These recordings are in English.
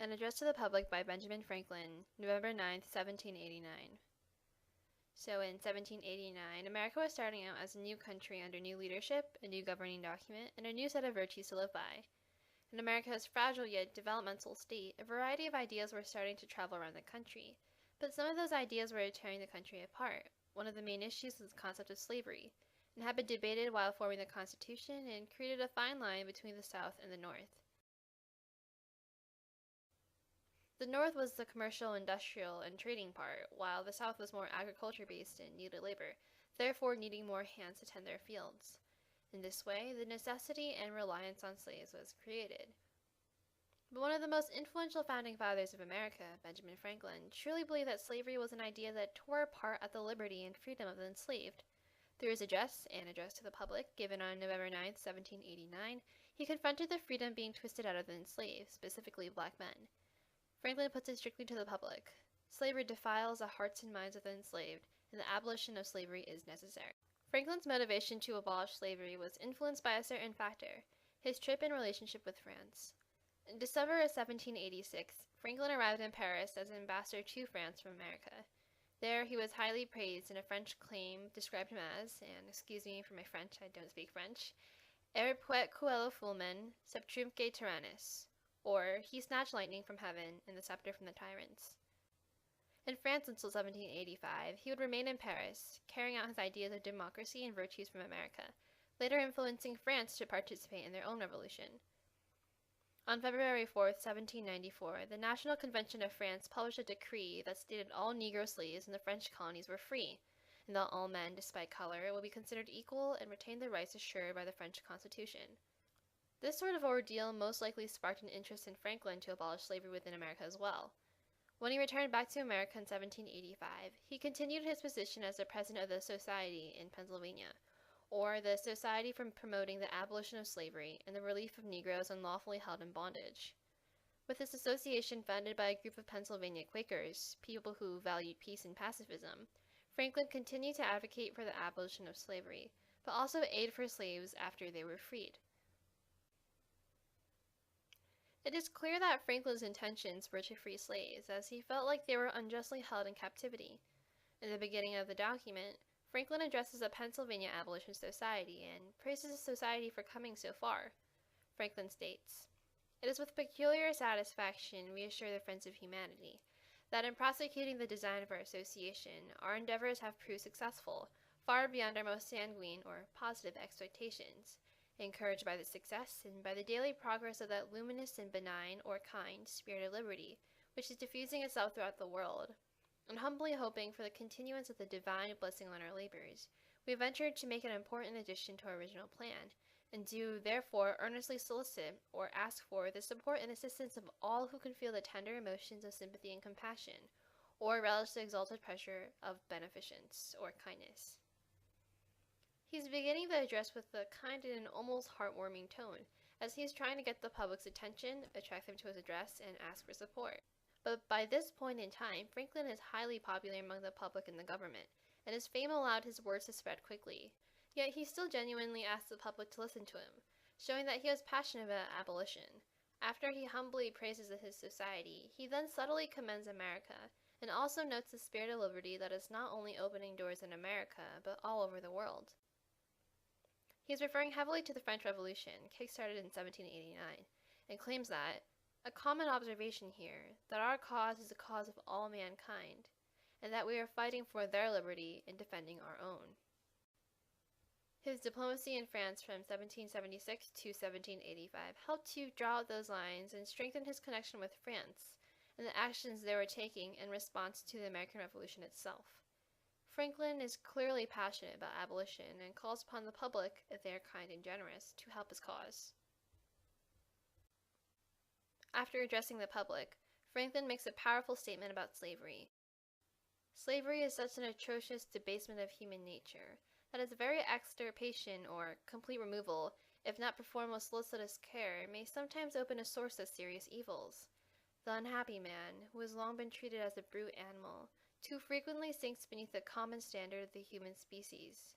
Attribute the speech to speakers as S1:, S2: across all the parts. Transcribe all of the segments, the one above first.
S1: An address to the public by Benjamin Franklin, November 9, 1789. So in 1789, America was starting out as a new country under new leadership, a new governing document, and a new set of virtues to live by. In America's fragile yet developmental state, a variety of ideas were starting to travel around the country, but some of those ideas were tearing the country apart. One of the main issues was the concept of slavery, and had been debated while forming the Constitution and created a fine line between the South and the North. The North was the commercial, industrial, and trading part, while the South was more agriculture-based and needed labor, therefore needing more hands to tend their fields. In this way, the necessity and reliance on slaves was created. But one of the most influential founding fathers of America, Benjamin Franklin, truly believed that slavery was an idea that tore apart at the liberty and freedom of the enslaved. Through his address, an address to the public, given on November 9, 1789, he confronted the freedom being twisted out of the enslaved, specifically black men. Franklin puts it strictly to the public. Slavery defiles the hearts and minds of the enslaved, and the abolition of slavery is necessary. Franklin's motivation to abolish slavery was influenced by a certain factor, his trip and relationship with France. In December of 1786, Franklin arrived in Paris as an ambassador to France from America. There he was highly praised, and a French claim described him as, and excuse me for my French, I don't speak French, "Er poet coelho fulmen, septrumque tyrannis," or "he snatched lightning from heaven and the scepter from the tyrants." In France until 1785, he would remain in Paris, carrying out his ideas of democracy and virtues from America, later influencing France to participate in their own revolution. On February 4, 1794, the National Convention of France published a decree that stated all Negro slaves in the French colonies were free, and that all men, despite color, will be considered equal and retain the rights assured by the French Constitution. This sort of ordeal most likely sparked an interest in Franklin to abolish slavery within America as well. When he returned back to America in 1785, he continued his position as the president of the Society in Pennsylvania, or the Society for Promoting the Abolition of Slavery and the Relief of Negroes Unlawfully Held in Bondage. With this association founded by a group of Pennsylvania Quakers, people who valued peace and pacifism, Franklin continued to advocate for the abolition of slavery, but also aid for slaves after they were freed. It is clear that Franklin's intentions were to free slaves, as he felt like they were unjustly held in captivity. In the beginning of the document, Franklin addresses the Pennsylvania Abolition Society and praises the society for coming so far. Franklin states, "It is with peculiar satisfaction we assure the friends of humanity that in prosecuting the design of our association, our endeavors have proved successful, far beyond our most sanguine or positive expectations. Encouraged by the success and by the daily progress of that luminous and benign or kind spirit of liberty, which is diffusing itself throughout the world, and humbly hoping for the continuance of the divine blessing on our labors, we ventured to make an important addition to our original plan, and do therefore earnestly solicit or ask for the support and assistance of all who can feel the tender emotions of sympathy and compassion, or relish the exalted pleasure of beneficence or kindness." He's beginning the address with a kind and almost heartwarming tone, as he's trying to get the public's attention, attract them to his address, and ask for support. But by this point in time, Franklin is highly popular among the public and the government, and his fame allowed his words to spread quickly. Yet he still genuinely asked the public to listen to him, showing that he was passionate about abolition. After he humbly praises his society, he then subtly commends America, and also notes the spirit of liberty that is not only opening doors in America, but all over the world. He is referring heavily to the French Revolution, kick-started in 1789, and claims that, "A common observation here, that our cause is the cause of all mankind, and that we are fighting for their liberty and defending our own." His diplomacy in France from 1776 to 1785 helped to draw out those lines and strengthen his connection with France and the actions they were taking in response to the American Revolution itself. Franklin is clearly passionate about abolition and calls upon the public, if they are kind and generous, to help his cause. After addressing the public, Franklin makes a powerful statement about slavery. "Slavery is such an atrocious debasement of human nature that its very extirpation or complete removal, if not performed with solicitous care, may sometimes open a source of serious evils. The unhappy man, who has long been treated as a brute animal, too frequently sinks beneath the common standard of the human species.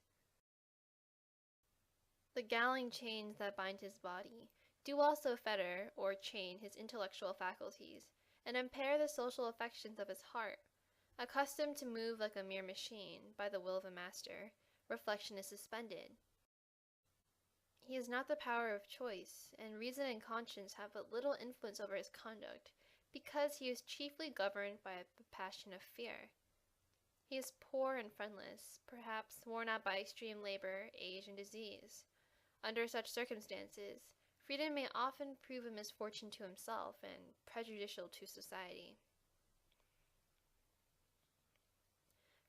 S1: The galling chains that bind his body, do also fetter or chain his intellectual faculties, and impair the social affections of his heart. Accustomed to move like a mere machine, by the will of a master, reflection is suspended. He has not the power of choice, and reason and conscience have but little influence over his conduct, because he is chiefly governed by a passion of fear. He is poor and friendless, perhaps worn out by extreme labor, age, and disease. Under such circumstances, freedom may often prove a misfortune to himself and prejudicial to society.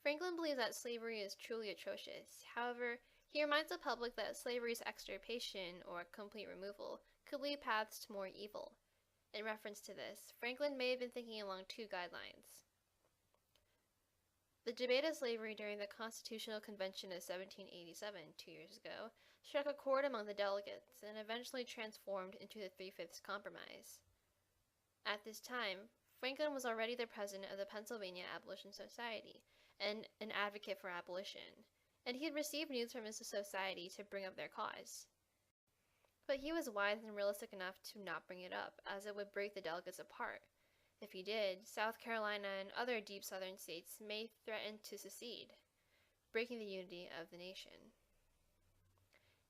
S1: Franklin believes that slavery is truly atrocious. However, he reminds the public that slavery's extirpation or complete removal could lead paths to more evil. In reference to this, Franklin may have been thinking along two guidelines. The debate of slavery during the Constitutional Convention of 1787, 2 years ago, struck a chord among the delegates and eventually transformed into the Three-Fifths Compromise. At this time, Franklin was already the president of the Pennsylvania Abolition Society and an advocate for abolition, and he had received news from his society to bring up their cause. But he was wise and realistic enough to not bring it up, as it would break the delegates apart. If he did, South Carolina and other deep southern states may threaten to secede, breaking the unity of the nation.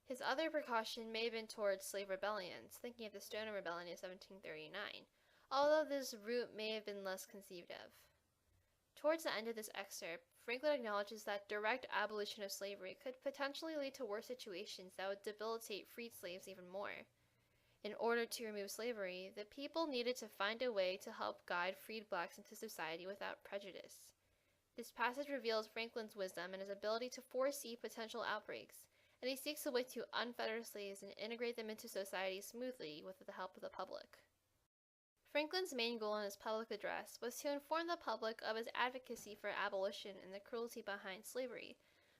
S1: His other precaution may have been towards slave rebellions, thinking of the Stoner Rebellion of 1739, although this route may have been less conceived of. Towards the end of this excerpt, Franklin acknowledges that direct abolition of slavery could potentially lead to worse situations that would debilitate freed slaves even more. In order to remove slavery, the people needed to find a way to help guide freed blacks into society without prejudice. This passage reveals Franklin's wisdom and his ability to foresee potential outbreaks, and he seeks a way to unfetter slaves and integrate them into society smoothly with the help of the public. Franklin's main goal in his public address was to inform the public of his advocacy for abolition and the cruelty behind slavery,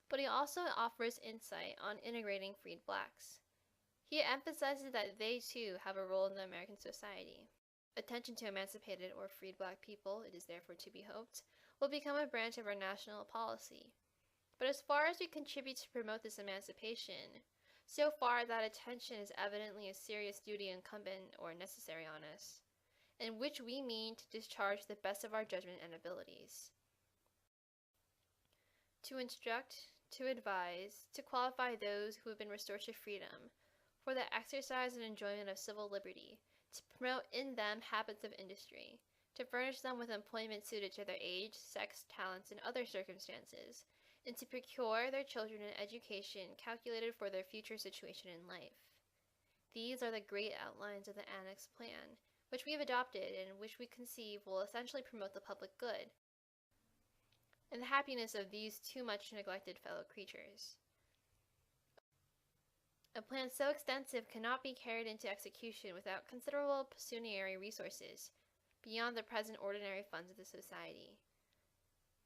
S1: but he also offers insight on integrating freed blacks. He emphasizes that they too have a role in the American society. Attention to emancipated or freed black people, it is therefore to be hoped, will become a branch of our national policy. But as far as we contribute to promote this emancipation, so far that attention is evidently a serious duty incumbent or necessary on us, in which we mean to discharge the best of our judgment and abilities. To instruct, to advise, to qualify those who have been restored to freedom, for the exercise and enjoyment of civil liberty, to promote in them habits of industry, to furnish them with employment suited to their age, sex, talents, and other circumstances, and to procure their children an education calculated for their future situation in life. These are the great outlines of the Annex Plan, which we have adopted and which we conceive will essentially promote the public good and the happiness of these too much neglected fellow creatures. A plan so extensive cannot be carried into execution without considerable pecuniary resources, beyond the present ordinary funds of the Society.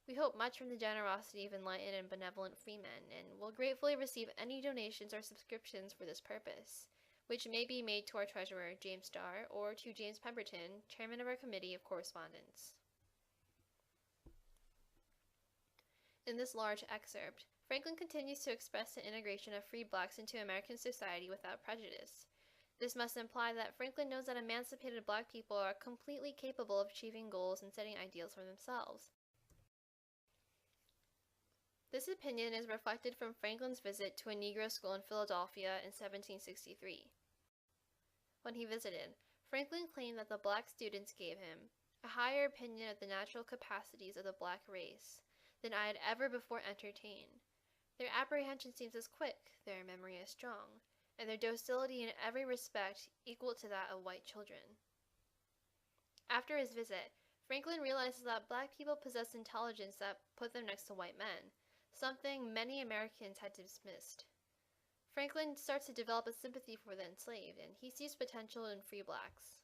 S1: We hope much from the generosity of enlightened and benevolent freemen, and will gratefully receive any donations or subscriptions for this purpose, which may be made to our Treasurer, James Starr, or to James Pemberton, Chairman of our Committee of Correspondence. In this large excerpt, Franklin continues to express the integration of freed blacks into American society without prejudice. This must imply that Franklin knows that emancipated black people are completely capable of achieving goals and setting ideals for themselves. This opinion is reflected from Franklin's visit to a Negro school in Philadelphia in 1763. When he visited, Franklin claimed that the black students gave him a higher opinion of the natural capacities of the black race than I had ever before entertained. Their apprehension seems as quick, their memory as strong, and their docility in every respect equal to that of white children. After his visit, Franklin realizes that black people possess intelligence that put them next to white men, something many Americans had dismissed. Franklin starts to develop a sympathy for the enslaved, and he sees potential in free blacks.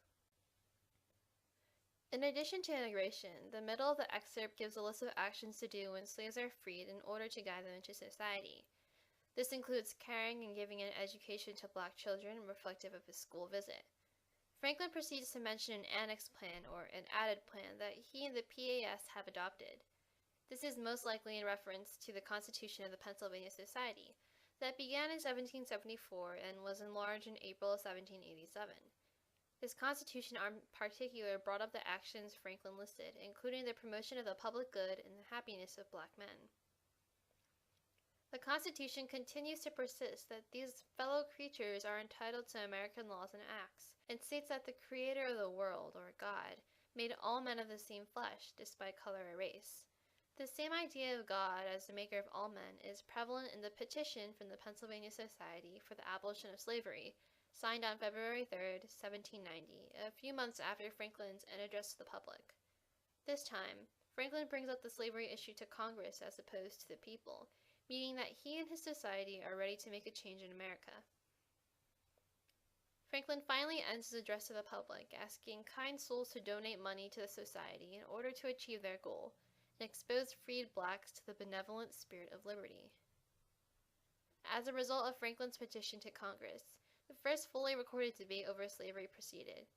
S1: In addition to integration, the middle of the excerpt gives a list of actions to do when slaves are freed in order to guide them into society. This includes carrying and giving an education to black children reflective of his school visit. Franklin proceeds to mention an annex plan or an added plan that he and the PAS have adopted. This is most likely in reference to the Constitution of the Pennsylvania Society, that began in 1774 and was enlarged in April of 1787. This constitution in particular brought up the actions Franklin listed, including the promotion of the public good and the happiness of black men. The Constitution continues to persist that these fellow creatures are entitled to American laws and acts, and states that the Creator of the world, or God, made all men of the same flesh, despite color or race. The same idea of God as the maker of all men is prevalent in the petition from the Pennsylvania Society for the Abolition of Slavery, signed on February 3, 1790, a few months after Franklin's address to the public. This time, Franklin brings up the slavery issue to Congress as opposed to the people, meaning that he and his society are ready to make a change in America. Franklin finally ends his address to the public, asking kind souls to donate money to the society in order to achieve their goal, and expose freed blacks to the benevolent spirit of liberty. As a result of Franklin's petition to Congress, the first fully recorded debate over slavery proceeded.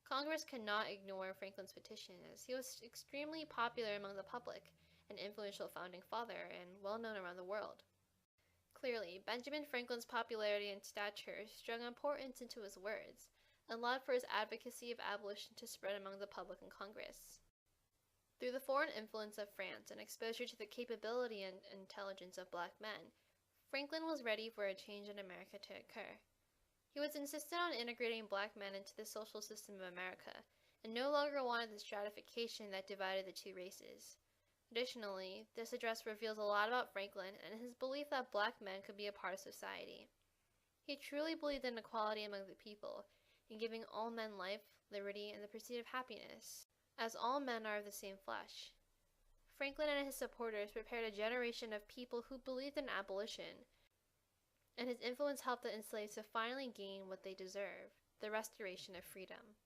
S1: Congress could not ignore Franklin's petition, as he was extremely popular among the public, an influential founding father, and well known around the world. Clearly, Benjamin Franklin's popularity and stature strung importance into his words, and allowed for his advocacy of abolition to spread among the public and Congress. Through the foreign influence of France and exposure to the capability and intelligence of black men, Franklin was ready for a change in America to occur. He was insistent on integrating black men into the social system of America, and no longer wanted the stratification that divided the two races. Additionally, this address reveals a lot about Franklin and his belief that black men could be a part of society. He truly believed in equality among the people, in giving all men life, liberty, and the pursuit of happiness, as all men are of the same flesh. Franklin and his supporters prepared a generation of people who believed in abolition, and his influence helped the enslaved to finally gain what they deserve, the restoration of freedom.